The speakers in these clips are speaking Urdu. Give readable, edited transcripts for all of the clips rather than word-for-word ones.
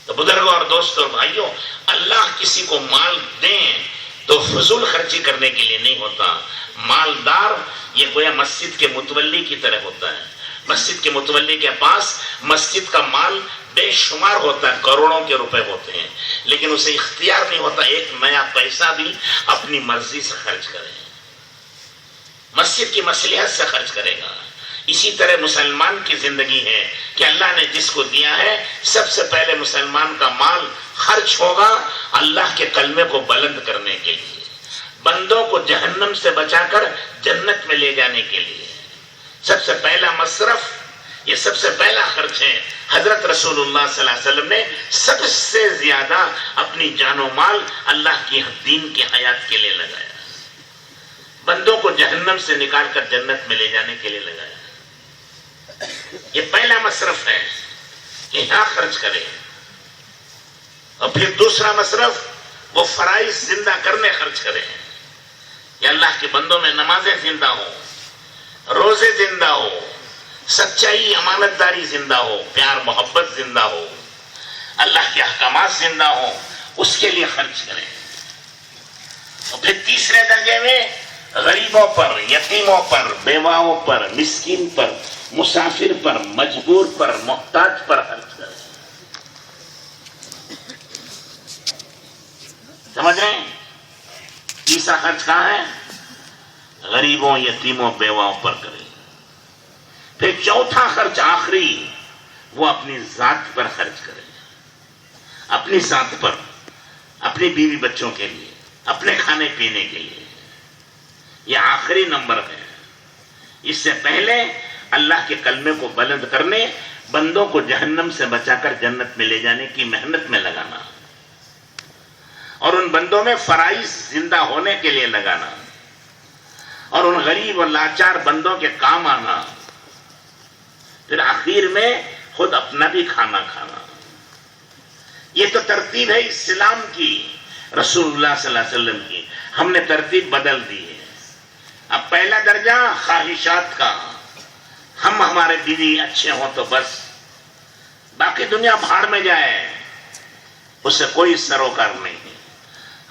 تو بزرگوں اور دوستوں اور بھائیوں، اللہ کسی کو مال دیں تو فضول خرچی کرنے کے لیے نہیں ہوتا. مالدار یہ گویا مسجد کے متولی کی طرح ہوتا ہے. مسجد کے متولی کے پاس مسجد کا مال بے شمار ہوتا ہے، کروڑوں کے روپے ہوتے ہیں، لیکن اسے اختیار نہیں ہوتا ایک نیا پیسہ بھی اپنی مرضی سے خرچ کرے، مسجد کی مصلحت سے خرچ کرے گا. اسی طرح مسلمان کی زندگی ہے کہ اللہ نے جس کو دیا ہے سب سے پہلے مسلمان کا مال خرچ ہوگا اللہ کے کلمے کو بلند کرنے کے لیے، بندوں کو جہنم سے بچا کر جنت میں لے جانے کے لیے. سب سے پہلا مصرف، یہ سب سے پہلا خرچ ہے. حضرت رسول اللہ صلی اللہ علیہ وسلم نے سب سے زیادہ اپنی جان و مال اللہ کی دین کی حیات کے لیے لگایا، بندوں کو جہنم سے نکال کر جنت میں لے جانے کے لیے لگایا. یہ پہلا مصرف ہے کہ یہاں خرچ کرے. اور پھر دوسرا مصرف وہ فرائض زندہ کرنے خرچ کرے کہ اللہ کے بندوں میں نمازیں زندہ ہوں، روزے زندہ ہو، سچائی امانت داری زندہ ہو، پیار محبت زندہ ہو، اللہ کے احکامات زندہ ہو، اس کے لیے خرچ کریں. اور پھر تیسرے درجے میں غریبوں پر، یتیموں پر، بیواؤں پر، مسکین پر، مسافر پر، مجبور پر، محتاج پر خرچ کریں. سمجھ رہے ہیں؟ تیسرا خرچ کہاں ہے؟ غریبوں، یتیموں، بیواؤں پر کریں. پھر چوتھا خرچ آخری وہ اپنی ذات پر خرچ کرے، اپنی ذات پر، اپنی بیوی بچوں کے لیے، اپنے کھانے پینے کے لیے. یہ آخری نمبر ہے. اس سے پہلے اللہ کے کلمے کو بلند کرنے، بندوں کو جہنم سے بچا کر جنت میں لے جانے کی محنت میں لگانا، اور ان بندوں میں فرائض زندہ ہونے کے لیے لگانا، اور ان غریب اور لاچار بندوں کے کام آنا. پھر آخر میں خود اپنا بھی کھانا کھانا. یہ تو ترتیب ہے اسلام کی، رسول اللہ صلی اللہ علیہ وسلم کی. ہم نے ترتیب بدل دی ہے. اب پہلا درجہ خواہشات کا، ہم ہمارے بیوی اچھے ہوں تو بس، باقی دنیا بھاڑ میں جائے، اس سے کوئی سروکار نہیں ہے.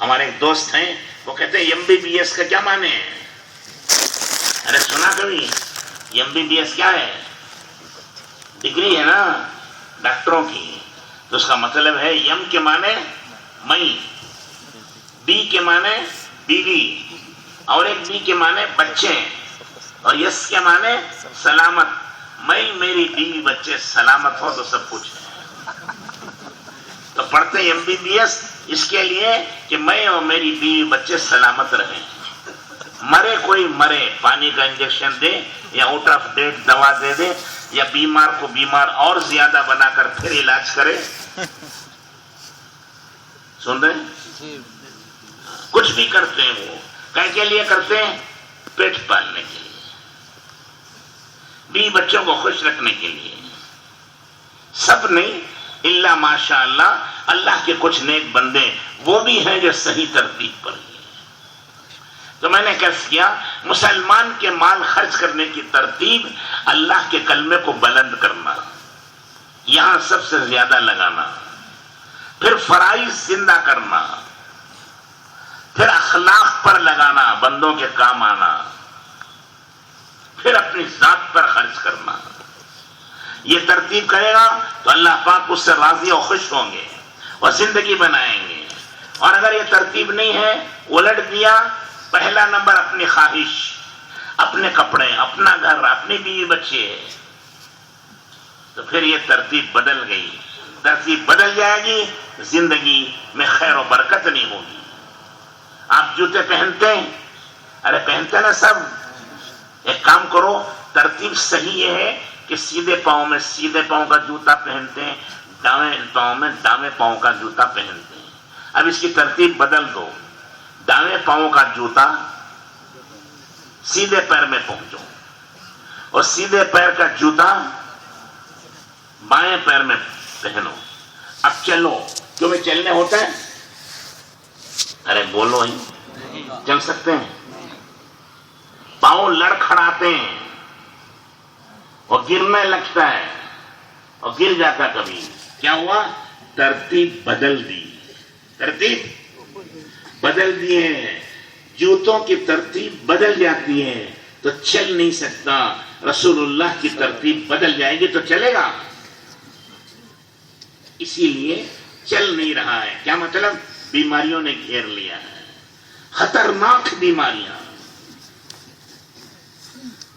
ہمارے ایک دوست ہیں، وہ کہتے ہیں MBBS کا کیا معنی ہے؟ ارے سنا کبھی MBBS کیا ہے؟ ڈگری ہے نا ڈاکٹروں کی. تو اس کا مطلب ہے یم کے معنی مئی، بی کے معنی بیوی، اور ایک بی کے معنی بچے، اور یس کے معنی سلامت. میں میری بیوی بچے سلامت ہو تو سب کچھ ہے. تو پڑھتے MBBS اس کے لیے کہ میں اور میری بیوی بچے سلامت رہیں. مرے کوئی مرے، پانی کا انجیکشن دے یا آؤٹ آف ڈیٹ دوا دے دے، یا بیمار کو بیمار اور زیادہ بنا کر پھر علاج کرے. سن رہے؟ کچھ بھی کرتے ہیں وہ کہیں کے لیے کرتے ہیں؟ پیٹ پالنے کے لیے، بیوی بچوں کو خوش رکھنے کے لیے. سب نہیں، الا ماشاء اللہ، اللہ کے کچھ نیک بندے وہ بھی ہیں جو صحیح ترتیب پر ہیں. تو میں نے کیسے کیا؟ مسلمان کے مال خرچ کرنے کی ترتیب اللہ کے کلمے کو بلند کرنا، یہاں سب سے زیادہ لگانا، پھر فرائض زندہ کرنا، پھر اخلاق پر لگانا، بندوں کے کام آنا، پھر اپنی ذات پر خرچ کرنا. یہ ترتیب کرے گا تو اللہ پاک اس سے راضی اور خوش ہوں گے اور زندگی بنائیں گے. اور اگر یہ ترتیب نہیں ہے، الٹ دیا، پہلا نمبر اپنی خواہش، اپنے کپڑے، اپنا گھر، اپنی بیوی بچے، تو پھر یہ ترتیب بدل گئی. ترتیب بدل جائے گی، زندگی میں خیر و برکت نہیں ہوگی. آپ جوتے پہنتے ہیں، ارے پہنتے نا سب، ایک کام کرو، ترتیب صحیح یہ ہے کہ سیدھے پاؤں میں سیدھے پاؤں کا جوتا پہنتے ہیں، دائیں پاؤں میں دائیں پاؤں کا جوتا پہنتے ہیں. اب اس کی ترتیب بدل دو، دائیں پاؤں کا جوتا سیدھے پیر میں پہنچو، اور سیدھے پیر کا جوتا بائیں پیر میں پہنو. اب چلو، تمہیں چلنے ہوتا ہے؟ ارے بولو ہی، چل سکتے ہیں؟ پاؤں لڑکھڑاتے ہیں اور گرنے لگتا ہے، اور گر جاتا کبھی. کیا ہوا؟ ترتیب بدل دی، ترتیب بدل دیے ہیں، جوتوں کی ترتیب بدل جاتی ہے تو چل نہیں سکتا، رسول اللہ کی ترتیب بدل جائے گی تو چلے گا، اسی لیے چل نہیں رہا ہے۔ کیا مطلب؟ بیماریوں نے گھیر لیا ہے، خطرناک بیماریاں،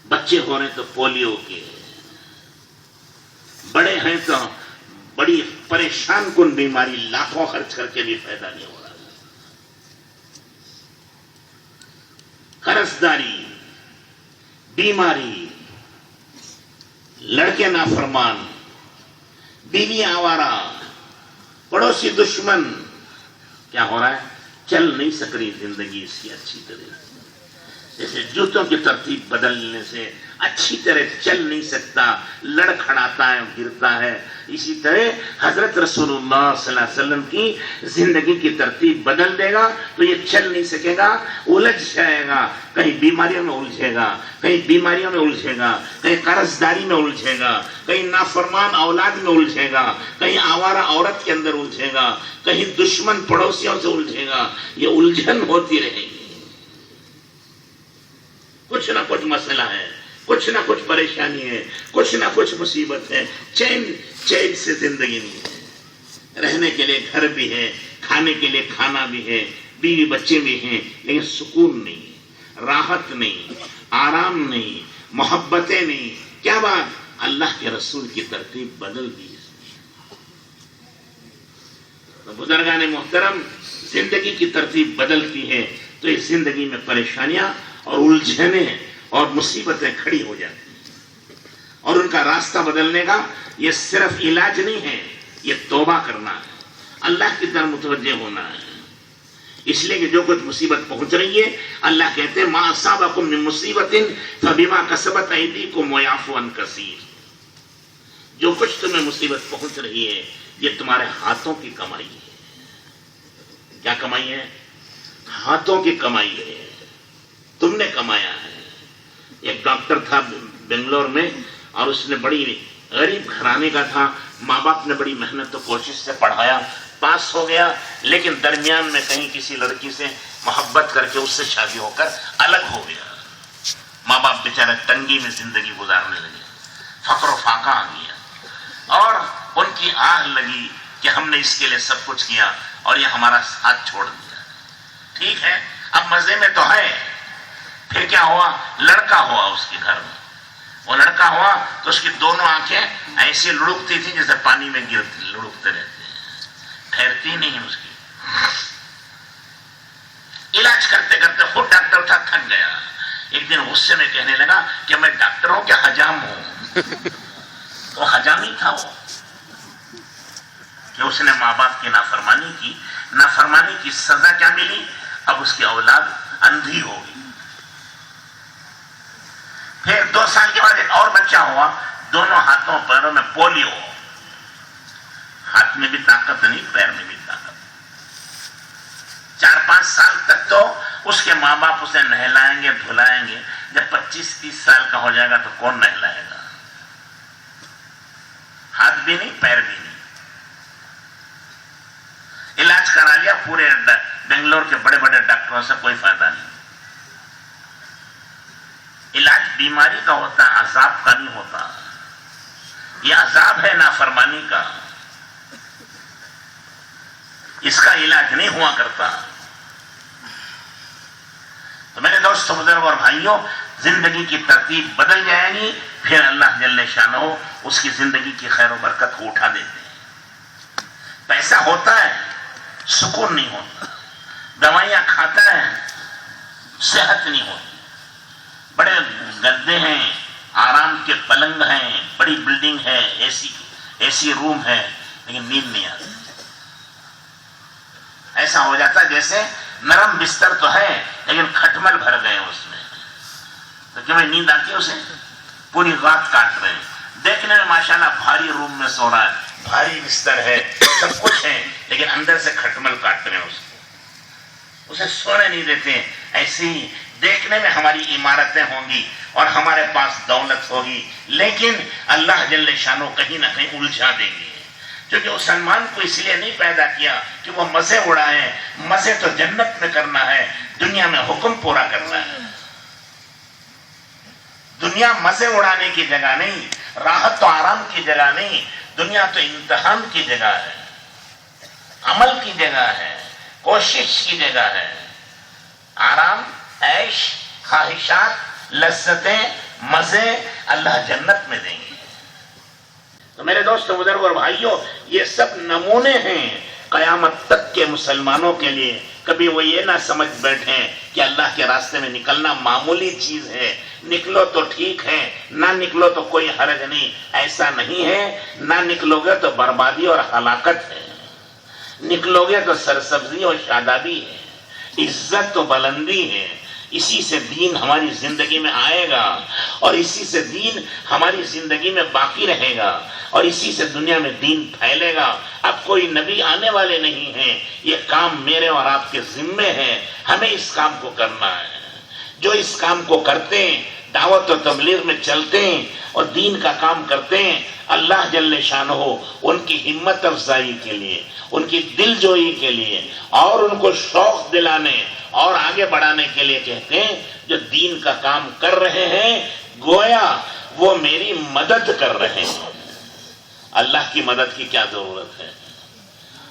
بچے ہو رہے تو پولیو کے، بڑے ہیں تو بڑی پریشان کن بیماری، لاکھوں خرچ کر کے بھی فائدہ نہیں ہو رہا، قرض داری، بیماری، لڑکے نافرمان، بیوی آوارہ، پڑوسی دشمن، کیا ہو رہا ہے؟ چل نہیں سک رہی زندگی اس کی اچھی طرح، جیسے جوتوں کی ترتیب بدلنے سے اچھی طرح چل نہیں سکتا، لڑ کھڑاتا ہے، گرتا ہے، اسی طرح حضرت رسول اللہ صلی اللہ علیہ وسلم کی زندگی کی ترتیب بدل دے گا تو یہ چل نہیں سکے گا، الجھ جائے گا، کہیں بیماریوں میں الجھے گا، کہیں بیماریوں میں الجھے گا، کہیں قرض داری میں الجھے گا، کہیں نافرمان اولاد میں الجھے گا، کہیں آوارہ عورت کے اندر الجھے گا، کہیں دشمن پڑوسیوں سے الجھے گا، یہ الجھن ہوتی رہے گی، کچھ نہ کچھ مسئلہ ہے، کچھ نہ کچھ پریشانی ہے، کچھ نہ کچھ مصیبت ہے، چین سے زندگی نہیں ہے، رہنے کے لیے گھر بھی ہے، کھانے کے لیے کھانا بھی ہے، بیوی بچے بھی ہیں، لیکن سکون نہیں، راحت نہیں، آرام نہیں، محبتیں نہیں، کیا بات؟ اللہ کے رسول کی ترتیب بدل دی۔ بزرگان محترم، زندگی کی ترتیب بدلتی ہے تو اس زندگی میں پریشانیاں اور الجھنیں اور مصیبتیں کھڑی ہو جاتی ہیں، اور ان کا راستہ بدلنے کا یہ صرف علاج نہیں ہے، یہ توبہ کرنا ہے، اللہ کی طرف متوجہ ہونا ہے۔ اس لیے کہ جو کچھ مصیبت پہنچ رہی ہے، اللہ کہتے ہیں مَا أَصَابَكُم مِّن مُّصِيبَةٍ فَبِمَا كَسَبَتْ أَيْدِيكُمْ وَيَعْفُو عَن كَثِيرٍ۔ جو کچھ تمہیں مصیبت پہنچ رہی ہے یہ تمہارے ہاتھوں کی کمائی ہے۔ کیا کمائی ہے؟ ہاتھوں کی کمائی ہے، تم نے کمایا ہے۔ ایک ڈاکٹر تھا بنگلور میں، اور اس نے بڑی غریب گھرانے کا تھا، ماں باپ نے بڑی محنت و کوشش سے پڑھایا، پاس ہو گیا، لیکن درمیان میں کہیں کسی لڑکی سے محبت کر کے اس سے شادی ہو کر الگ ہو گیا۔ ماں باپ بیچارے تنگی میں زندگی گزارنے لگے، فقر و فاقہ آ گیا، اور ان کی آہ لگی کہ ہم نے اس کے لیے سب کچھ کیا اور یہ ہمارا ساتھ چھوڑ دیا۔ ٹھیک ہے، اب مزے میں تو ہے، پھر کیا ہوا؟ لڑکا ہوا اس کے گھر میں، وہ لڑکا ہوا تو اس کی دونوں آنکھیں ایسی لڑکتی تھی جیسے پانی میں گرتی، لڑکتے رہتے ہیں، ٹھہرتی نہیں اس کی۔ علاج کرتے کرتے خود ڈاکٹر تھا، تھک گیا، ایک دن غصے میں کہنے لگا کہ میں ڈاکٹر ہوں کیا حجام ہوں؟ وہ حجامی تھا وہ، کہ اس نے ماں باپ کی نافرمانی کی، نافرمانی کی سزا کیا ملی؟ اب اس کی اولاد اندھی ہو گئی۔ پھر 2 سال کے بعد ایک اور بچہ ہوا، دونوں ہاتھوں پیروں میں پولیو، ہاتھ میں بھی طاقت نہیں، پیر میں بھی طاقت۔ 4-5 سال تک تو اس کے ماں باپ اسے نہلائیں گے، دھلائیں گے، جب 25-30 سال کا ہو جائے گا تو کون نہلائے گا؟ ہاتھ بھی نہیں، پیر بھی نہیں۔ علاج کرا لیا پورے بنگلور کے بڑے بڑے ڈاکٹروں سے، کوئی فائدہ نہیں۔ علاج بیماری کا ہوتا ہے، عذاب کا نہیں ہوتا۔ یہ عذاب ہے نافرمانی کا، اس کا علاج نہیں ہوا کرتا۔ تو میرے دوستوں، بزرگوں اور بھائیوں، زندگی کی ترتیب بدل جائے گی، پھر اللہ جل شانہ اس کی زندگی کی خیر و برکت کو اٹھا دیتے ہیں۔ پیسہ ہوتا ہے، سکون نہیں ہوتا، دوائیاں کھاتا ہے، صحت نہیں ہوتی، بڑے گدے ہیں، آرام کے پلنگ ہیں، بڑی بلڈنگ ہے، اے سی روم ہے، لیکن نیند نہیں آتی۔ ایسا ہو جاتا جیسے نرم بستر تو ہے لیکن کھٹمل بھر گئے اس میں، تو کیوں نیند آتی ہے اسے؟ پوری رات کاٹ رہے ہیں، دیکھنے میں ماشاءاللہ بھاری روم میں سو رہا ہے، بھاری بستر ہے، سب کچھ ہے، لیکن اندر سے کھٹمل کاٹ رہے ہیں اسے سونے نہیں دیتے۔ ایسے ہی دیکھنے میں ہماری عمارتیں ہوں گی اور ہمارے پاس دولت ہوگی، لیکن اللہ جل شانہ کہیں نہ کہیں الجھا دیں گے، کیونکہ وہ سلمان کو اس لیے نہیں پیدا کیا کہ وہ مزے اڑائیں، مزے تو جنت میں کرنا ہے، دنیا میں حکم پورا کرنا ہے۔ دنیا مزے اڑانے کی جگہ نہیں، راحت و آرام کی جگہ نہیں، دنیا تو امتحان کی جگہ ہے، عمل کی جگہ ہے، کوشش کی جگہ ہے۔ آرام، عیش، خواہشات، لذتیں، مزے اللہ جنت میں دیں گے۔ تو میرے دوستو، بزرگوں اور بھائیوں، یہ سب نمونے ہیں قیامت تک کے مسلمانوں کے لیے۔ کبھی وہ یہ نہ سمجھ بیٹھیں کہ اللہ کے راستے میں نکلنا معمولی چیز ہے، نکلو تو ٹھیک ہے، نہ نکلو تو کوئی حرج نہیں۔ ایسا نہیں ہے، نہ نکلو گے تو بربادی اور ہلاکت ہے، نکلو گے تو سرسبزی اور شادابی ہے، عزت و بلندی ہے۔ اسی سے دین ہماری زندگی میں آئے گا، اور اسی سے دین ہماری زندگی میں باقی رہے گا، اور اسی سے دنیا میں دین پھیلے گا۔ اب کوئی نبی آنے والے نہیں ہیں، یہ کام میرے اور آپ کے ذمے ہے، ہمیں اس کام کو کرنا ہے۔ جو اس کام کو کرتے ہیں، دعوت و تبلیغ میں چلتے ہیں اور دین کا کام کرتے ہیں، اللہ جل شانہ ان کی ہمت افزائی کے لیے، ان کی دل جوئی کے لیے، اور ان کو شوق دلانے اور آگے بڑھانے کے لیے کہتے ہیں، جو دین کا کام کر رہے ہیں گویا وہ میری مدد کر رہے ہیں۔ اللہ کی مدد کی کیا ضرورت ہے؟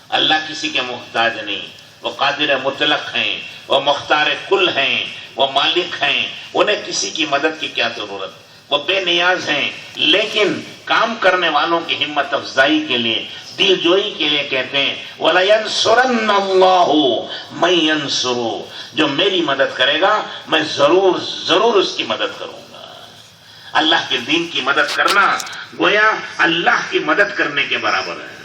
اللہ کسی کے محتاج نہیں، وہ قادر مطلق ہیں، وہ مختار کل ہیں، وہ مالک ہیں، انہیں کسی کی مدد کی کیا ضرورت؟ وہ بے نیاز ہیں، لیکن کام کرنے والوں کی ہمت افزائی کے لیے، دل جوئی کے لیے کہتے ہیں وَلَيَنْصُرَنَّ اللَّهُ مَن يَنْصُرُ، جو میری مدد کرے گا میں ضرور اس کی مدد کروں گا۔ اللہ کے دین کی مدد کرنا گویا اللہ کی مدد کرنے کے برابر ہے۔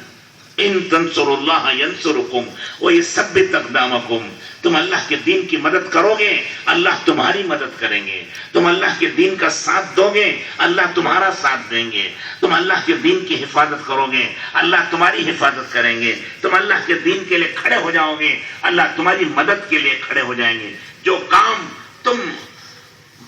ان تنصروا اللہ ینصرکم ویثبت اقدامکم، تم اللہ کے دین کی مدد کرو گے، اللہ تمہاری مدد کریں گے۔ تم اللہ کے دین کا ساتھ دو گے، اللہ تمہارا ساتھ دیں گے۔ تم اللہ کے دین کی حفاظت کرو گے، اللہ تمہاری حفاظت کریں گے۔ تم اللہ کے دین کے لیے کھڑے ہو جاؤ گے، اللہ تمہاری مدد کے لیے کھڑے ہو جائیں گے۔ جو کام تم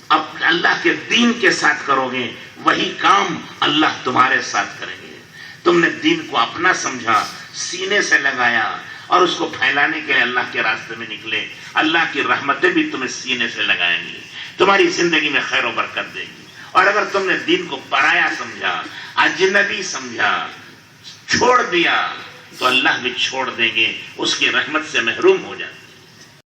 اللہ کے دین کے ساتھ کرو گے، وہی کام اللہ تمہارے ساتھ کریں گے۔ تم نے دین کو اپنا سمجھا، سینے سے لگایا، اور اس کو پھیلانے کے لیے اللہ کے راستے میں نکلے، اللہ کی رحمتیں بھی تمہیں سینے سے لگائیں گی، تمہاری زندگی میں خیر و برکت دے گی۔ اور اگر تم نے دین کو پرایا سمجھا، اجنبی سمجھا، چھوڑ دیا، تو اللہ بھی چھوڑ دیں گے، اس کی رحمت سے محروم ہو جاتے۔